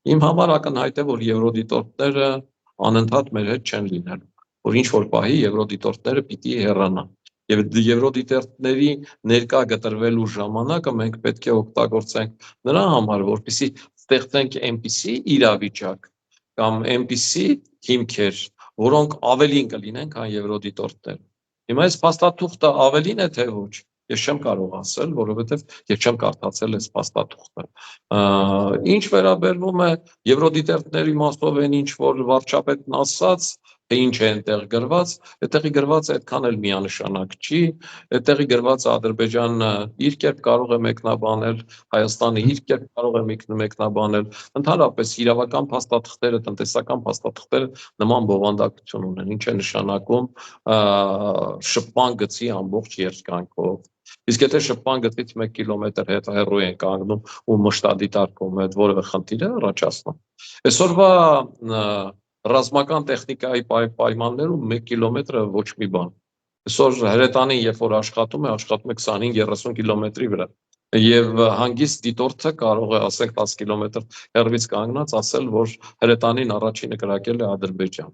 Իմ համար ակնհայտ է, որ եվրոդիտորդները անընդհատ մեր հետ չեն լինելու, որ ինչ որ պահի եվրոդիտորդները պիտի հեռանան։ Եվ եվրոդիտորդների ներկա գտրվելու ժամանակը մենք պետք է օգտագործենք նրա համար, որպեսզի ստեղծենք այնպիսի իրավիճակ կամ այնպիսի հիմքեր, որոնք ավելին կլինեն, քան եվրոդիտորդները։ Հիմա այս փաստաթուղթը ավելին է, թե ոչ, ես չեմ կարող ասել, որովհետև ես չեմ կարդացել այս փաստաթուղթը։ Ինչ վերաբերվում է եվրոդիտորդների մասով են ինչ որ վարչապետն ասաց, թե ինչ է այնտեղ գրված, այդտեղի գրված այդքան էլ միանշանակ չի, այդտեղի գրված Ադրբեջանը իր կերպ կարող է մեկնաբանել, Հայաստանը իր կերպ կարող է մեկնաբանել, ընդհանրապես իրավական փաստաթղթերը, տնտեսական փաստաթղթերը նման բովանդակություն ունեն, ինչ է նշանակում շփման գծի ամբողջ երկայնքով։ Իսկ եթե շփման գծից 1 կիլոմետր հեռու են կանգնում ու մշտադիտարկում այդ որևէ խնդիր է առաջացնում։ Այսօրվա ռազմական տեխնիկայի պայմաններում 1 կիլոմետրը ոչ մի բան։ Այսօր հրետանին, երբ որ աշխատում է 25-30 կիլոմետրի վրա։ Եվ հանգիստ դիտորդը կարող է, ասենք 10 կիլոմետր հեռվից կանգնած ասել, որ հրետանին առաջինը կրակել է Ադրբեջան։